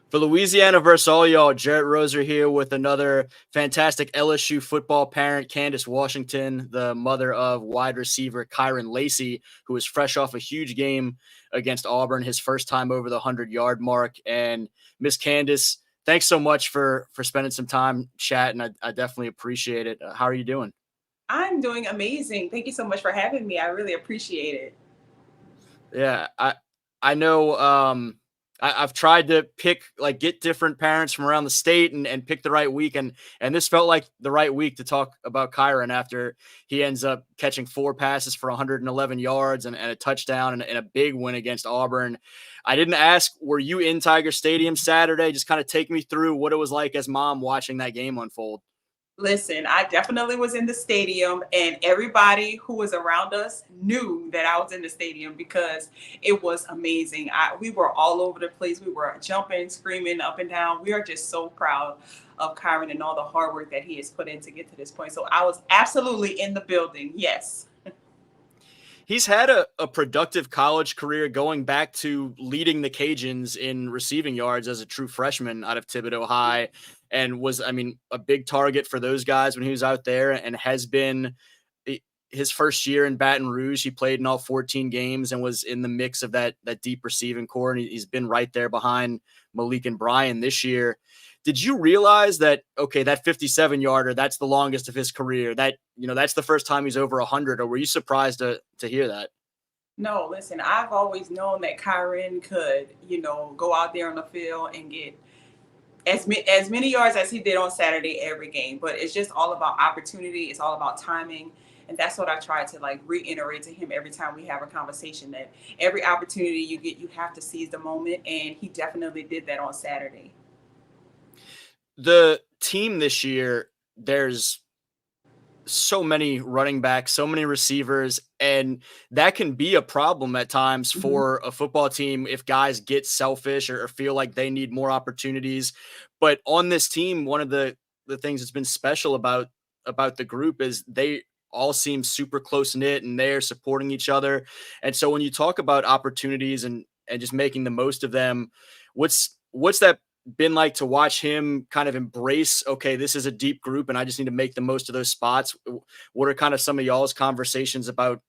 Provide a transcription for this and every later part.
For Louisiana versus all y'all, Jarrett Roser here with another fantastic LSU football parent, Kandace Washington, the mother of wide receiver Kyren Lacy, who is fresh off a huge game against Auburn, his first time over the 100-yard mark. And Miss Kandace, thanks so much for spending some time chatting. I definitely appreciate it. How are you doing? I'm doing amazing. Thank you so much for having me. I really appreciate it. Yeah, I know. I've tried to get different parents from around the state and pick the right week, and this felt like the right week to talk about Kyren after he ends up catching 4 passes for 111 yards and a touchdown and a big win against Auburn. I didn't ask, were you in Tiger Stadium Saturday? Just kind of take me through what it was like as mom watching that game unfold. Listen, I definitely was in the stadium, and everybody who was around us knew that I was in the stadium because it was amazing. We were all over the place. We were jumping, screaming up and down. We are just so proud of Kyron and all the hard work that he has put in to get to this point. So I was absolutely in the building. Yes. He's had a productive college career going back to leading the Cajuns in receiving yards as a true freshman out of Thibodaux High, and was, a big target for those guys when he was out there, and has been his first year in Baton Rouge. He played in all 14 games and was in the mix of that deep receiving core, and he's been right there behind Malik and Brian this year. Did you realize that, okay, that 57-yarder, that's the longest of his career? That's the first time he's over 100, or were you surprised to hear that? No, listen, I've always known that Kyron could, go out there on the field and get as many yards as he did on Saturday every game. But it's just all about opportunity. It's all about timing. And that's what I try to reiterate to him every time we have a conversation, that every opportunity you get, you have to seize the moment. And he definitely did that on Saturday. The team this year, there's so many running backs, so many receivers, and that can be a problem at times Mm-hmm. for a football team if guys get selfish or feel like they need more opportunities. But on this team, one of the things that's been special about the group is they all seem super close knit and they're supporting each other. And so when you talk about opportunities and just making the most of them, what's that been like to watch him kind of embrace, okay, this is a deep group and I just need to make the most of those spots? What are kind of some of y'all's conversations about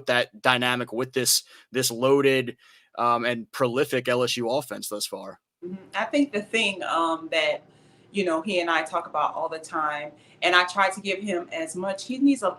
that dynamic with this loaded and prolific LSU offense thus far? I think the thing that he and I talk about all the time, and I try to give him as much. He needs a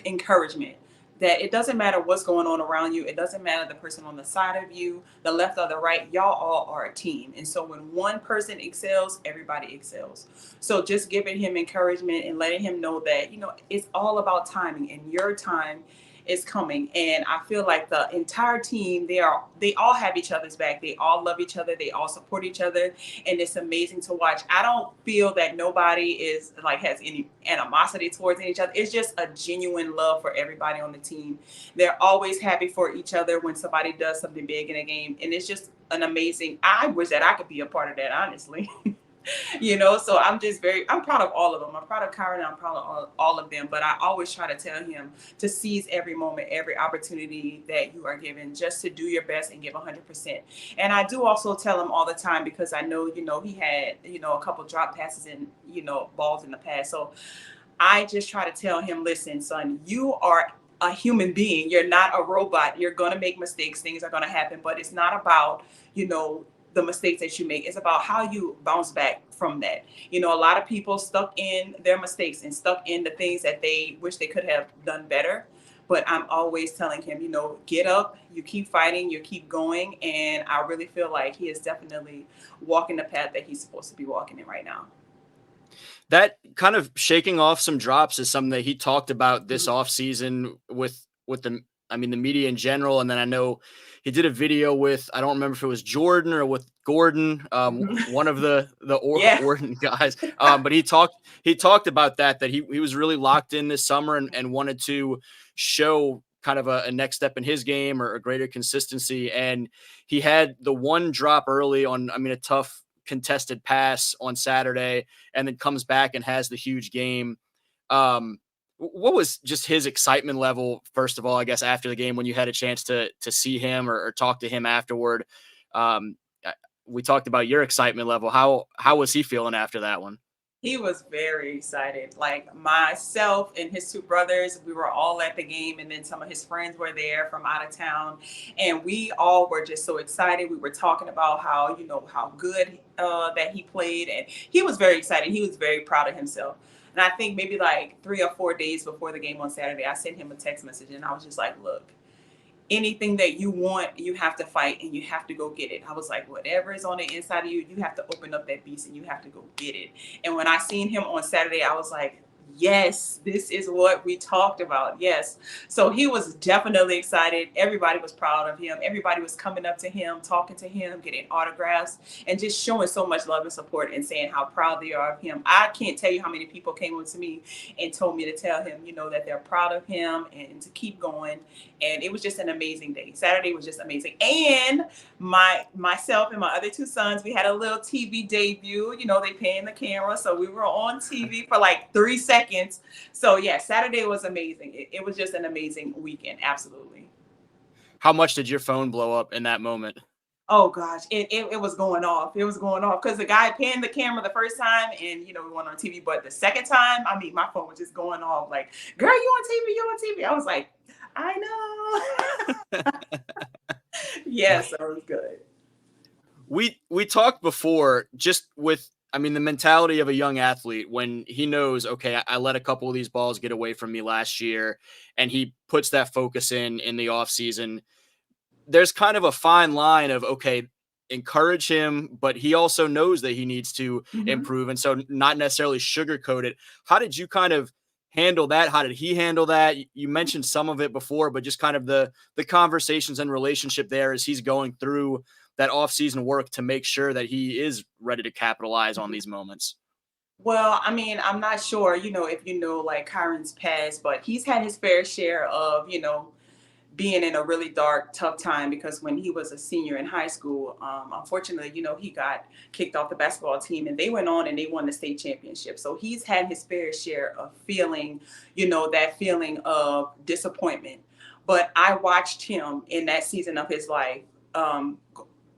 encouragement. That it doesn't matter what's going on around you. It doesn't matter the person on the side of you, the left or the right. Y'all all are a team, and so when one person excels, everybody excels. So just giving him encouragement and letting him know that it's all about timing, and your time is coming. And I feel like the entire team, they all have each other's back. They all love each other. They all support each other. And it's amazing to watch. I don't feel that nobody is has any animosity towards each other. It's just a genuine love for everybody on the team. They're always happy for each other when somebody does something big in a game. And it's just an amazing, I wish that I could be a part of that, honestly. So I'm proud of all of them. I'm proud of Kyron, and I'm proud of all of them. But I always try to tell him to seize every moment, every opportunity that you are given, just to do your best and give 100%. And I do also tell him all the time, because I know, he had, a couple drop passes and, balls in the past. So I just try to tell him, listen, son, you are a human being. You're not a robot. You're going to make mistakes. Things are going to happen, but it's not about, the mistakes that you make. It's about how you bounce back from that. A lot of people stuck in their mistakes and stuck in the things that they wish they could have done better. But I'm always telling him, get up, you keep fighting, you keep going. And I really feel like he is definitely walking the path that he's supposed to be walking in right now. That kind of shaking off some drops is something that he talked about this offseason with the media in general. And then I know he did a video with, I don't remember if it was Jordan or with Gordon, one of the Yeah. Oregon guys. But he talked about that he was really locked in this summer and wanted to show kind of a next step in his game or a greater consistency. And he had the one drop early on, a tough contested pass on Saturday, and then comes back and has the huge game. What was just his excitement level, first of all, I guess, after the game when you had a chance to see him or talk to him afterward? we talked about your excitement level. How was he feeling after that one? He was very excited. Like myself and his two brothers, we were all at the game, and then some of his friends were there from out of town, and we all were just so excited. We were talking about how how good that he played, and he was very excited. He was very proud of himself. And I think maybe like 3 or 4 days before the game on Saturday, I sent him a text message, and I was just like, "Look, anything that you want, you have to fight and you have to go get it." I was like, whatever is on the inside of you, you have to open up that beast and you have to go get it. And when I seen him on Saturday, I was like, yes, this is what we talked about. Yes. So he was definitely excited. Everybody was proud of him. Everybody was coming up to him, talking to him, getting autographs, and just showing so much love and support and saying how proud they are of him. I can't tell you how many people came up to me and told me to tell him, that they're proud of him and to keep going. And it was just an amazing day. Saturday was just amazing. And myself and my other two sons, we had a little TV debut. They pan the camera, so we were on TV for like 3 seconds. So yeah, Saturday was amazing. It was just an amazing weekend. Absolutely. How much did your phone blow up in that moment? Oh gosh, it was going off. It was going off because the guy panned the camera the first time, and we went on TV. But the second time, I mean, my phone was just going off. Like, girl, you on TV? You on TV? I was like, I know. Yeah, so it was good. We talked before, just with, I mean, the mentality of a young athlete when he knows, okay, I let a couple of these balls get away from me last year, and he puts that focus in the off season. There's kind of a fine line of, okay, encourage him, but he also knows that he needs to Mhm. improve. And so not necessarily sugarcoat it. How did you kind of handle that? How did he handle that? You mentioned some of it before, but just kind of the conversations and relationship there as he's going through that off-season work to make sure that he is ready to capitalize on these moments. Well, I mean, I'm not sure, if like Kyron's past, but he's had his fair share of, being in a really dark, tough time because when he was a senior in high school, unfortunately, he got kicked off the basketball team and they went on and they won the state championship. So he's had his fair share of feeling, that feeling of disappointment. But I watched him in that season of his life,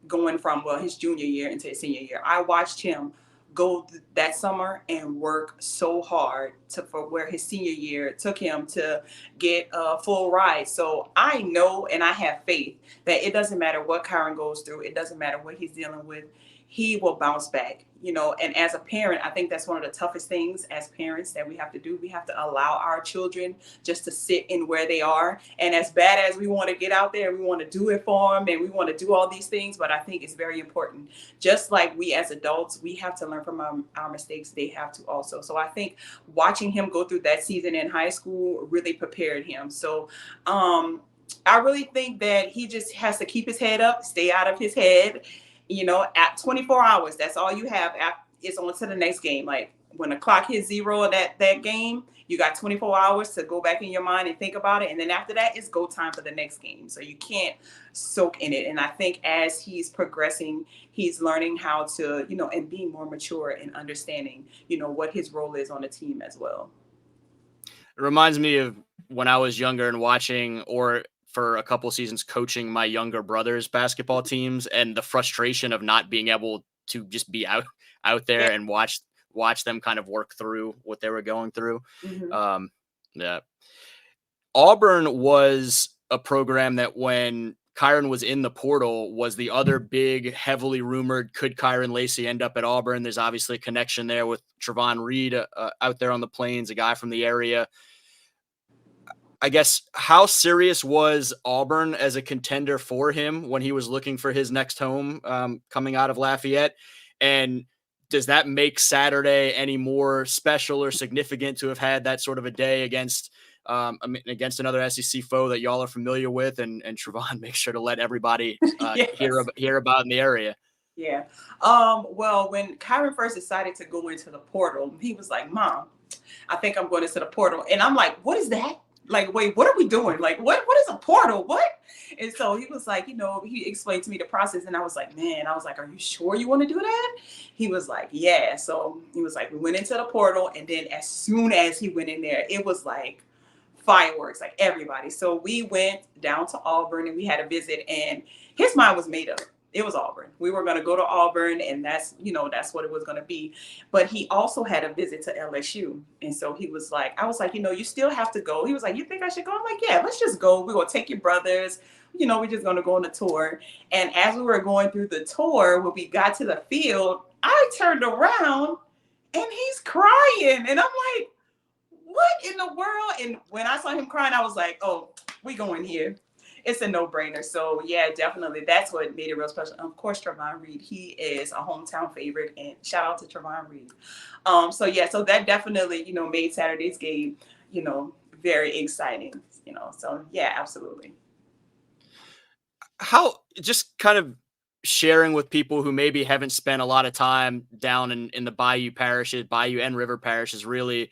going from, well, his junior year into his senior year. I watched him go that summer and work so hard for where his senior year took him to get a full ride. So I know and I have faith that it doesn't matter what Kyren goes through, it doesn't matter what he's dealing with, he will bounce back. And as a parent, I think that's one of the toughest things as parents that we have to do. We have to allow our children just to sit in where they are. And as bad as we want to get out there, we want to do it for them and we want to do all these things. But I think it's very important. Just like we as adults, we have to learn from our mistakes. They have to also. So I think watching him go through that season in high school really prepared him. So I really think that he just has to keep his head up, stay out of his head. At 24 hours, that's all you have. It's on to the next game. Like when the clock hits zero of that game, you got 24 hours to go back in your mind and think about it. And then after that, it's go time for the next game. So you can't soak in it. And I think as he's progressing, he's learning how to, and being more mature and understanding, what his role is on the team as well. It reminds me of when I was younger and watching, or for a couple seasons coaching my younger brother's basketball teams, and the frustration of not being able to just be out there Yeah. and watch them kind of work through what they were going through. Mm-hmm. Yeah. Auburn was a program that when Kyren was in the portal was the other big, heavily rumored, could Kyren Lacy end up at Auburn? There's obviously a connection there with Trevon Reed out there on the plains, a guy from the area. I guess, how serious was Auburn as a contender for him when he was looking for his next home, coming out of Lafayette? And does that make Saturday any more special or significant to have had that sort of a day against against another SEC foe that y'all are familiar with? And Trevon makes sure to let everybody Yes. hear about in the area. Yeah. Well, when Kyren first decided to go into the portal, he was like, Mom, I think I'm going into the portal. And I'm like, what is that? Like, wait, what are we doing? Like, what is a portal? What? And so he was like, he explained to me the process. And I was like, man, are you sure you want to do that? He was like, yeah. So he was like, we went into the portal. And then as soon as he went in there, it was like fireworks, like everybody. So we went down to Auburn and we had a visit and his mind was made up. It was Auburn. We were going to go to Auburn, and that's what it was going to be. But he also had a visit to LSU. And so he was like, I was like, you still have to go. He was like, you think I should go? I'm like, yeah, let's just go. We're going to take your brothers. We're just going to go on the tour. And as we were going through the tour, when we got to the field, I turned around and he's crying. And I'm like, what in the world? And when I saw him crying, I was like, oh, we going here. It's a no-brainer. So yeah, definitely. That's what made it real special. Of course, Trevon Reed, he is a hometown favorite, and shout out to Trevon Reed. So yeah, so that definitely, made Saturday's game, you know, very exciting, So yeah, absolutely. How just kind of sharing with people who maybe haven't spent a lot of time down in the Bayou parishes, Bayou and River parishes, really,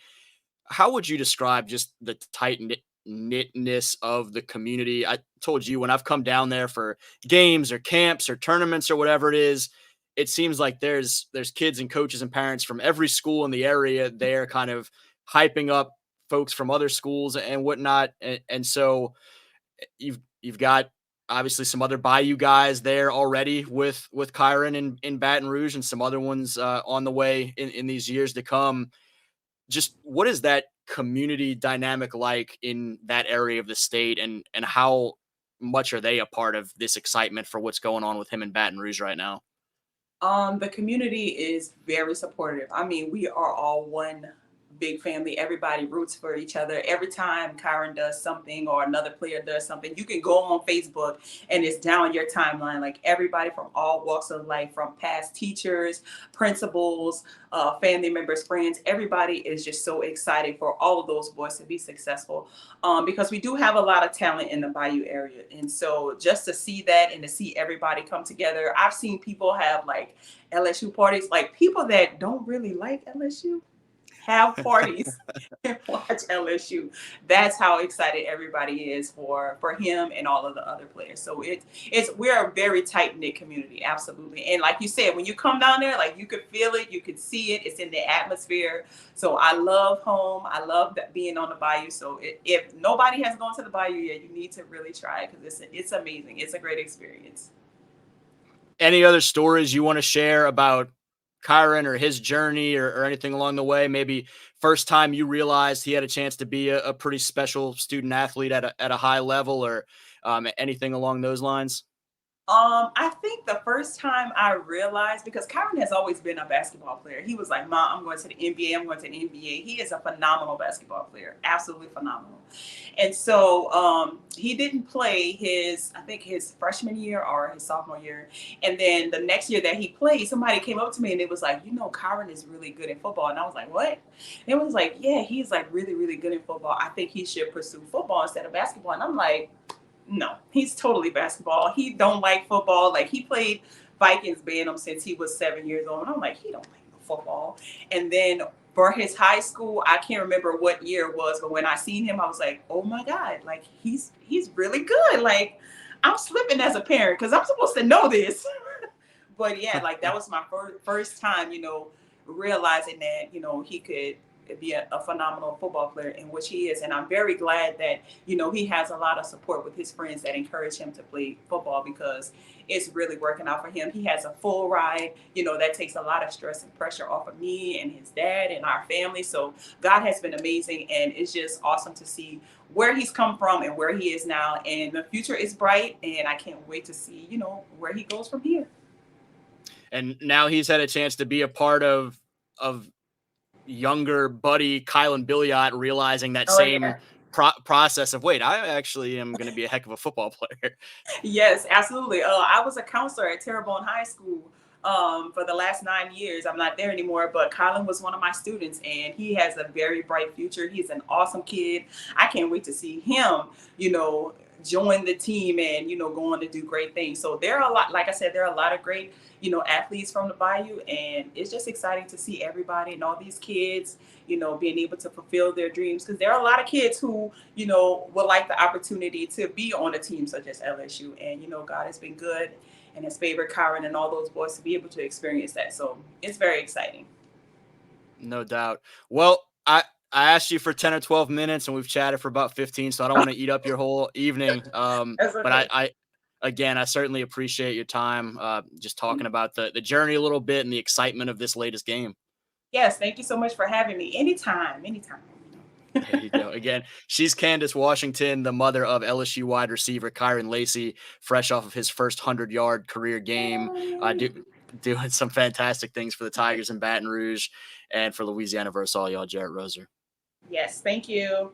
how would you describe just the tight knitness of the community? I told you when I've come down there for games or camps or tournaments or whatever it is, it seems like there's kids and coaches and parents from every school in the area there, kind of hyping up folks from other schools and whatnot. And so you've got obviously some other Bayou guys there already with Kyren in Baton Rouge and some other ones on the way in these years to come. Just what is that community dynamic like in that area of the state, and how much are they a part of this excitement for what's going on with him in Baton Rouge right now? The community is very supportive. I mean, we are all one big family. Everybody roots for each other. Every time Kyren does something or another player does something, you can go on Facebook and it's down your timeline. Like everybody from all walks of life, from past teachers, principals, family members, friends, everybody is just so excited for all of those boys to be successful, because we do have a lot of talent in the Bayou area. And so just to see that and to see everybody come together, I've seen people have like LSU parties, like people that don't really like LSU have parties and watch LSU. That's how excited everybody is for him and all of the other players. So we're a very tight knit community, absolutely. And like you said, when you come down there, like you could feel it, you could see it. It's in the atmosphere. So I love home. I love that being on the Bayou. So if nobody has gone to the Bayou yet, you need to really try it because it's amazing. It's a great experience. Any other stories you want to share about Kyren or his journey or anything along the way? Maybe first time you realized he had a chance to be a pretty special student athlete at a high level, or anything along those lines? I think the first time I realized, because Kyron has always been a basketball player. He was like, Mom, I'm going to the NBA. I'm going to the NBA. He is a phenomenal basketball player, absolutely phenomenal. And so he didn't play I think his freshman year or his sophomore year. And then the next year that he played, somebody came up to me and it was like, Kyron is really good in football. And I was like, what? And it was like, yeah, he's like really, really good in football. I think he should pursue football instead of basketball. And I'm like, no, he's totally basketball. He don't like football. Like he played Vikings Bantam since he was 7 years old. And I'm like, he don't like football. And then for his high school, I can't remember what year it was, but when I seen him, I was like, oh my God, like he's really good. Like I'm slipping as a parent because I'm supposed to know this. But yeah, like that was my first time, realizing that, he could be a phenomenal football player, in which he is. And I'm very glad that, he has a lot of support with his friends that encourage him to play football because it's really working out for him. He has a full ride, that takes a lot of stress and pressure off of me and his dad and our family. So God has been amazing. And it's just awesome to see where he's come from and where he is now. And the future is bright. And I can't wait to see, where he goes from here. And now he's had a chance to be a part of younger buddy Kylan Billiot realizing that Oh, same yeah. process of, wait, I actually am going to be a heck of a football player. Yes, absolutely. I was a counselor at Terrebonne High School for the last 9 years. I'm not there anymore, but Colin was one of my students, and he has a very bright future. He's an awesome kid. I can't wait to see him, join the team and, go on to do great things. So there are a lot, like I said, there are a lot of great, athletes from the Bayou, and it's just exciting to see everybody and all these kids, being able to fulfill their dreams. Because there are a lot of kids who, would like the opportunity to be on a team such as LSU. And, God has been good and has favored Kyron and all those boys to be able to experience that. So it's very exciting. No doubt. Well, I asked you for 10 or 12 minutes and we've chatted for about 15, so I don't want to eat up your whole evening. That's But okay. I again, I certainly appreciate your time, just talking about the journey a little bit and the excitement of this latest game. Yes, thank you so much for having me. Anytime, anytime. There you go. Again, she's Kandace Washington, the mother of LSU wide receiver Kyren Lacy, fresh off of his first 100-yard career game, doing some fantastic things for the Tigers in Baton Rouge and for Louisiana versus all y'all, Jarrett Roser. Yes, thank you.